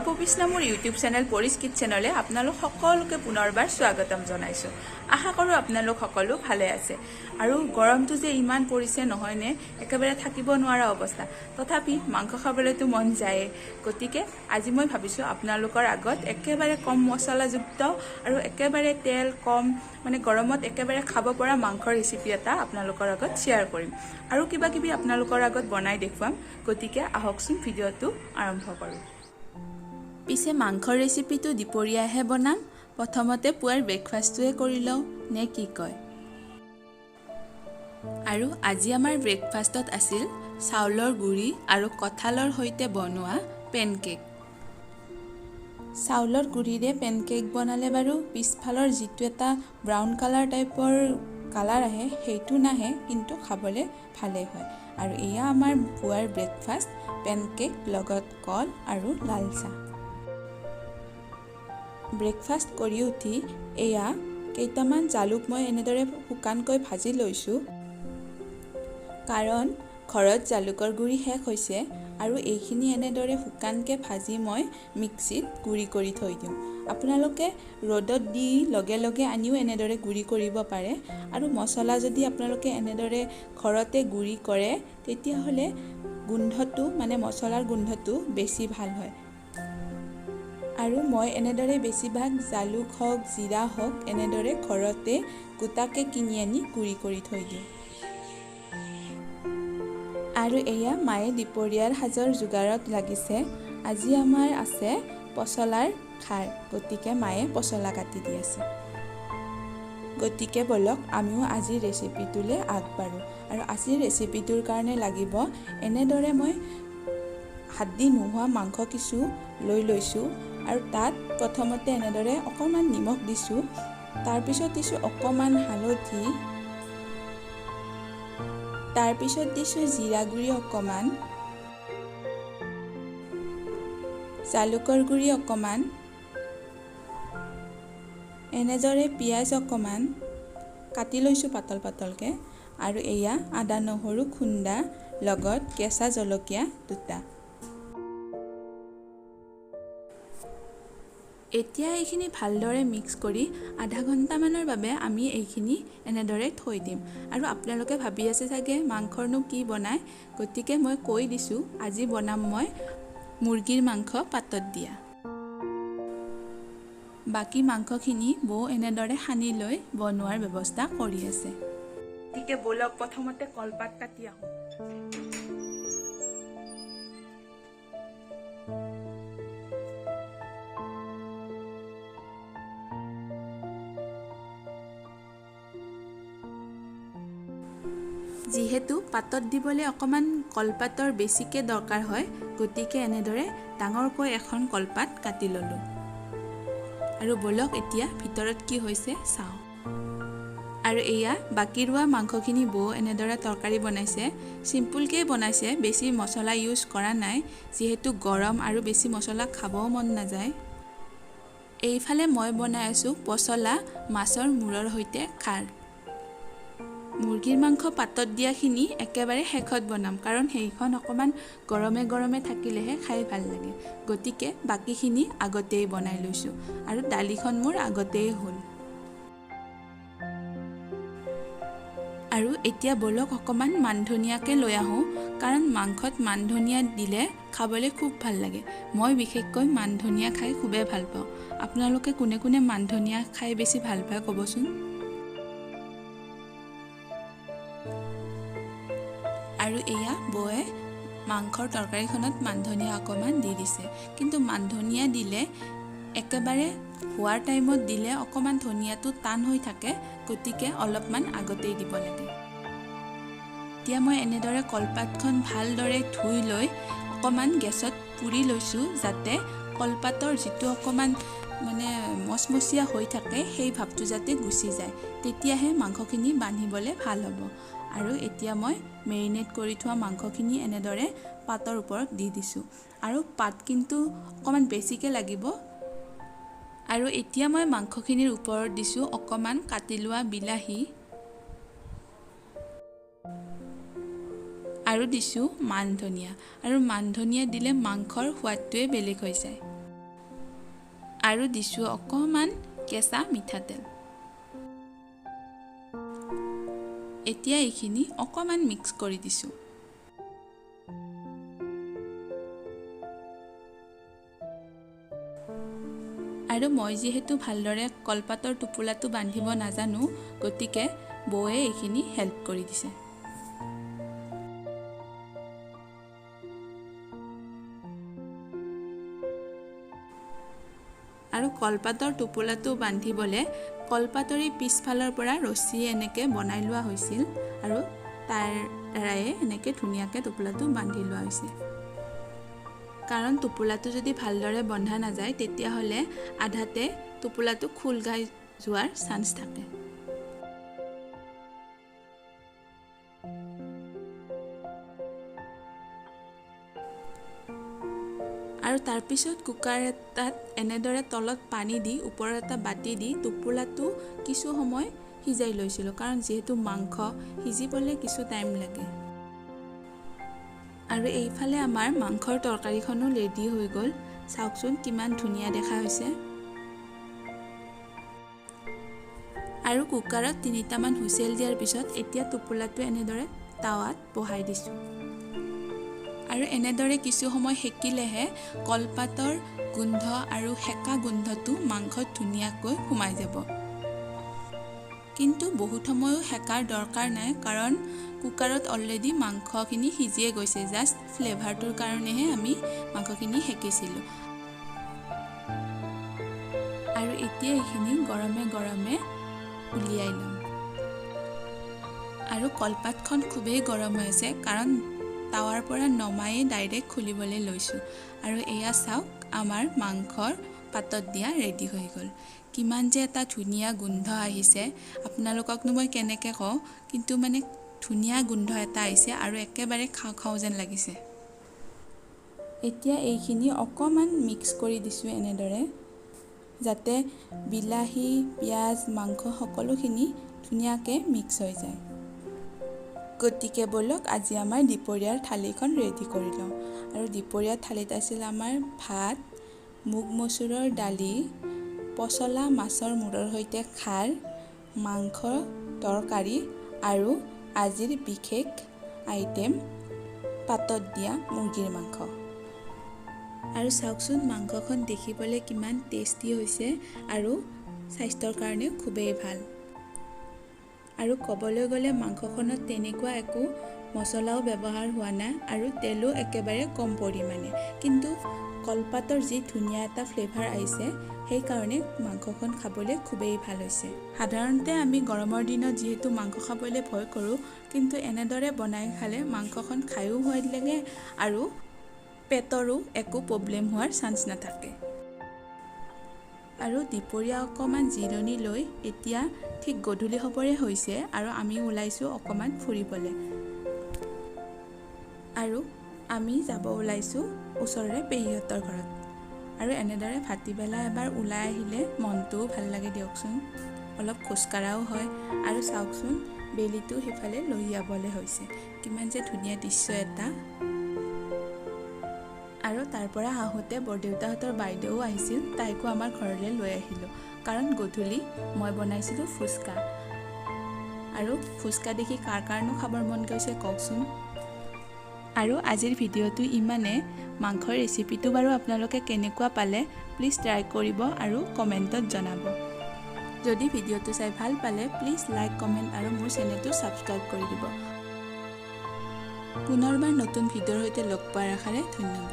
মই পবিষ্ণা মোৰ YouTube channel পৰিছ কিটচেনলে আপোনালোক সকলোকে পুনৰবাৰ স্বাগতম জনাইছো। আশা কৰো আপোনালোক সকলো ভালে আছে আৰু গৰমটো যে ইমান পৰিছে নহয়নে, একেবাৰে থাকিব নোৱাৰা অৱস্থা। তথাপি মাংস খাবলৈতো মন যায়, গতিকে আজি মই ভাবিছো আপোনালোকৰ আগত একেবাৰে কম মছলাযুক্ত আৰু একেবাৰে তেল কম, মানে গৰমত একেবাৰে খাব পৰা মাংসৰ ৰেচিপি এটা আপোনালোকৰ আগত শ্বেয়াৰ কৰিম আৰু কিবা কিবি আপোনালোকৰ আগত বনাই দেখুৱাম। গতিকে আহকচোন ভিডিঅ'টো আৰম্ভ কৰো। পিছে মাংসৰ ৰেচিপিটো দুপৰীয়াহে বনাম, প্ৰথমতে পুৱাৰ ব্ৰেকফাষ্টটোৱে কৰি লওঁ নে কি কয়? আৰু আজি আমাৰ ব্ৰেকফাষ্টত আছিল চাউলৰ গুড়ি আৰু কঁঠালৰ সৈতে বনোৱা পেনকেক। চাউলৰ গুড়িৰে পেনকেক বনালে বাৰু পিছফালৰ যিটো এটা ব্ৰাউন কালাৰ টাইপৰ কালাৰ আহে সেইটো নাহে, কিন্তু খাবলৈ ভালেই হয়। আৰু এয়া আমাৰ পুৱাৰ ব্ৰেকফাষ্ট, পেনকেক লগত কল আৰু লাল চাহ। ব্ৰেকফাষ্ট কৰি উঠি এয়া কেইটামান জালুক মই এনেদৰে শুকানকৈ ভাজি লৈছোঁ, কাৰণ ঘৰত জালুকৰ গুড়ি শেষ হৈছে আৰু এইখিনি এনেদৰে শুকানকৈ ভাজি মই মিক্সিত গুড়ি কৰি থৈ দিওঁ। আপোনালোকে ৰ'দত দি লগে লগে আনিও এনেদৰে গুড়ি কৰিব পাৰে। আৰু মছলা যদি আপোনালোকে এনেদৰে ঘৰতে গুড়ি কৰে তেতিয়াহ'লে গোন্ধটো, মানে মছলাৰ গোন্ধটো বেছি ভাল হয়। আৰু মই এনেদৰে বেছিভাগ জালুক হওক, জিৰা হওক এনেদৰে ঘৰতে গোটাকৈ কিনি আনি গুড়ি কৰি থৈ দিওঁ। আৰু এয়া মায়ে দুপৰীয়াৰ সাজৰ যোগাৰত লাগিছে। আজি আমাৰ আছে পচলাৰ খাৰ, গতিকে মায়ে পচলা কাটি দি আছে। গতিকে বলক আমিও আজিৰ ৰেচিপিটোলৈ আগবাঢ়োঁ। আৰু আজিৰ ৰেচিপিটোৰ কাৰণে লাগিব এনেদৰে মই হাড্ডি নোহোৱা মাংস কিছু লৈ লৈছোঁ আৰু তাত প্ৰথমতে এনেদৰে অকণমান নিমখ দিছোঁ, তাৰপিছত দিছোঁ অকণমান হালধি, তাৰপিছত দিছোঁ জিৰা গুড়ি অকণমান, জালুকৰ গুড়ি অকণমান, এনেদৰে পিঁয়াজ অকণমান কাটি লৈছোঁ পাতল পাতলকৈ, আৰু এয়া আদা নহৰু খুন্দা লগত কেঁচা জলকীয়া দুটা। এতিয়া এইখিনি ভালদৰে মিক্স কৰি আধা ঘণ্টামানৰ বাবে আমি এইখিনি এনেদৰে থৈ দিম। আৰু আপোনালোকে ভাবি আছে চাগে মাংসৰনো কি বনায়, গতিকে মই কৈ দিছোঁ আজি বনাম মই মুৰ্গীৰ মাংস পাতত দিয়া। বাকী মাংসখিনি বৌ এনেদৰে সানি লৈ বনোৱাৰ ব্যৱস্থা কৰি আছে। গতিকে ব'লক প্ৰথমতে কলপাত কাটি আহোঁ। যিহেতু পাতত দিবলৈ অকণমান কলপাতৰ বেছিকৈ দৰকাৰ হয়, গতিকে এনেদৰে ডাঙৰকৈ এখন কলপাত কাটি ল'লোঁ। আৰু ব'লক এতিয়া ভিতৰত কি হৈছে চাওঁ। আৰু এয়া বাকী ৰোৱা মাংসখিনি বৌ এনেদৰে তৰকাৰী বনাইছে, চিম্পুলকৈ বনাইছে, বেছি মছলা ইউজ কৰা নাই, যিহেতু গৰম আৰু বেছি মছলা খাবও মন নাযায়। এইফালে মই বনাই আছোঁ পচলা মাছৰ মূৰৰ সৈতে খাৰ। মুৰ্গীৰ মাংস পাতত দিয়াখিনি একেবাৰে শেষত বনাম, কাৰণ সেইখন অকণমান গৰমে গৰমে থাকিলেহে খাই ভাল লাগে। গতিকে বাকীখিনি আগতেই বনাই লৈছোঁ আৰু দালিখন মোৰ আগতেই হ'ল। আৰু এতিয়া বলক অকণমান মান ধনিয়াকৈ লৈ আহোঁ, কাৰণ মাংসত মান ধনিয়া দিলে খাবলৈ খুব ভাল লাগে। মই বিশেষকৈ মান ধনিয়া খাই খুবেই ভাল পাওঁ। আপোনালোকে কোনে কোনে মান ধনিয়া খাই বেছি ভাল পায় ক'বচোন। আৰু এয়া বৌয়ে মাংসৰ তৰকাৰীখনত মান ধনিয়া অকণমান দি দিছে, কিন্তু মান ধনিয়া দিলে একেবাৰে হোৱাৰ টাইমত দিলে অকণমান ধনিয়াটো টান হৈ থাকে, গতিকে অলপমান আগতেই দিব লাগে। এতিয়া মই এনেদৰে কলপাতখন ভালদৰে ধুই লৈ অকণমান গেছত পুৰি লৈছোঁ, যাতে কলপাতৰ যিটো অকণমান মানে মচমচীয়া হৈ থাকে সেই ভাৱটো যাতে গুচি যায়, তেতিয়াহে মাংসখিনি বান্ধিবলৈ ভাল হ'ব। আৰু এতিয়া মই মেৰিনেট কৰি থোৱা মাংসখিনি এনেদৰে পাতৰ ওপৰত দি দিছোঁ, আৰু পাত কিন্তু অকণমান বেছিকৈ লাগিব। আৰু এতিয়া মই মাংসখিনিৰ ওপৰত দিছোঁ অকণমান কাটি লোৱা বিলাহী আৰু দিছোঁ মান ধনিয়া। আৰু মান ধনিয়া দিলে মাংসৰ সোৱাদটোৱে বেলেগ হৈ যায়। আৰু দিছোঁ অকণমান কেঁচা মিঠাতেল। এতিয়া এইখিনি অকণমান মিক্স কৰি দিছোঁ। আৰু মই যিহেতু ভালদৰে কলপাতৰ টোপোলাটো বান্ধিব নাজানো, গতিকে বৌয়ে এইখিনি হেল্প কৰি দিছে। আৰু কলপাতৰ টোপোলাটো বান্ধিবলৈ কলপাতৰি পিছফালৰ পৰা ৰছী এনেকৈ বনাই লোৱা হৈছিল আৰু তাৰ দ্বাৰাই এনেকৈ ধুনীয়াকৈ টোপোলাটো বান্ধি লোৱা হৈছে। কাৰণ টোপোলাটো যদি ভালদৰে বন্ধা নাযায় তেতিয়াহ'লে আধাতে টোপোলাটো খোল খাই যোৱাৰ চান্স থাকে। আৰু তাৰপিছত কুকাৰ এটাত এনেদৰে তলত পানী দি ওপৰত এটা বাতি দি টোপোলাটো কিছু সময় সিজাই লৈছিলোঁ, কাৰণ যিহেতু মাংস সিজিবলৈ কিছু টাইম লাগে। আৰু এইফালে আমাৰ মাংসৰ তৰকাৰীখনো ৰেডি হৈ গ'ল। চাওকচোন কিমান ধুনীয়া দেখা হৈছে। আৰু কুকাৰত 3টামান হুইচেল দিয়াৰ পিছত এতিয়া টোপোলাটো এনেদৰে টাৱাত বহাই দিছোঁ। আৰু এনেদৰে কিছু সময় সেকিলেহে কলপাতৰ গোন্ধ আৰু সেকা গোন্ধটো মাংসত ধুনীয়াকৈ সোমাই যাব। কিন্তু বহুত সময়ো সেকাৰ দৰকাৰ নাই, কাৰণ কুকাৰত অলৰেডি মাংসখিনি সিজিয়ে গৈছে। জাষ্ট ফ্লেভাৰটোৰ কাৰণেহে আমি মাংসখিনি সেকিছিলোঁ। আৰু এতিয়া এইখিনি গৰমে গৰমে উলিয়াই ল'ম। আৰু কলপাতখন খুবেই গৰম হৈ আছে, কাৰণ টাৱাৰ পৰা নমায়ে ডাইৰেক্ট খুলিবলৈ লৈছোঁ। আৰু এয়া চাওক, আমাৰ মাংসৰ পাতত দিয়া ৰেডি হৈ গ'ল। কিমান যে এটা ধুনীয়া গোন্ধ আহিছে, আপোনালোককনো মই কেনেকৈ কওঁ, কিন্তু মানে ধুনীয়া গোন্ধ এটা আহিছে আৰু একেবাৰে খাওঁ খাওঁ যেন লাগিছে। এতিয়া এইখিনি অকণমান মিক্স কৰি দিছোঁ এনেদৰে, যাতে বিলাহী, পিঁয়াজ, মাংস সকলোখিনি ধুনীয়াকৈ মিক্স হৈ যায়। গতিকে ব'লক আজি আমাৰ দুপৰীয়াৰ থালিখন ৰেডি কৰি লওঁ। আৰু দুপৰীয়াৰ থালিত আছিল আমাৰ ভাত, মুগ মচুৰৰ দালি, পচলা মাছৰ মূৰৰ সৈতে খাৰ, মাংসৰ তৰকাৰী আৰু আজিৰ বিশেষ আইটেম পাতত দিয়া মুৰ্গীৰ মাংস। আৰু চাওকচোন মাংসখন দেখিবলৈ কিমান টেষ্টি হৈছে আৰু স্বাস্থ্যৰ কাৰণেও খুবেই ভাল। আৰু ক'বলৈ গ'লে মাংসখনত তেনেকুৱা একো মছলাও ব্যৱহাৰ হোৱা নাই আৰু তেলো একেবাৰে কম পৰিমাণে, কিন্তু কলপাতৰ যি ধুনীয়া এটা ফ্লেভাৰ আহিছে সেইকাৰণে মাংসখন খাবলৈ খুবেই ভাল হৈছে। সাধাৰণতে আমি গৰমৰ দিনত যিহেতু মাংস খাবলৈ ভয় কৰোঁ, কিন্তু এনেদৰে বনাই খালে মাংসখন খায়ো সোৱাদ লাগে আৰু পেটৰো একো প্ৰব্লেম হোৱাৰ চান্স নাথাকে। আৰু দুপৰীয়া অকণমান জিৰণি লৈ এতিয়া ঠিক গধূলি হ'বৰে হৈছে আৰু আমি ওলাইছোঁ অকণমান ফুৰিবলৈ। আৰু আমি যাব ওলাইছোঁ ওচৰৰে পেহীহঁতৰ ঘৰত। আৰু এনেদৰে ভাটিবেলা এবাৰ ওলাই আহিলে মনটোও ভাল লাগে দিয়কচোন, অলপ খোজকঢ়াও হয়। আৰু চাওকচোন বেলিটো সিফালে লৈ যাবলৈ হৈছে, কিমান যে ধুনীয়া দৃশ্য এটা। আৰু তাৰ পৰা আহোঁতে বৰদেউতাহঁতৰ বাইদেউ আহিছিল, তাইকো আমাৰ ঘৰলৈ লৈ আহিলোঁ, কাৰণ গধূলি মই বনাইছিলোঁ ফুচকা। আৰু ফুচকা দেখি কাৰ কাৰণো খাবৰ মন গৈছে কওকচোন। আৰু আজিৰ ভিডিঅ'টো ইমানে। মাংসৰ ৰেচিপিটো বাৰু আপোনালোকে কেনেকুৱা পালে প্লিজ ট্ৰাই কৰিব আৰু কমেণ্টত জনাব। যদি ভিডিঅ'টো চাই ভাল পালে প্লিজ লাইক, কমেণ্ট আৰু মোৰ চেনেলটো ছাবস্ক্ৰাইব কৰি দিব। পুনৰবাৰ নতুন ভিডিঅ'ৰ সৈতে লগ পোৱাৰ আশাৰে ধন্যবাদ।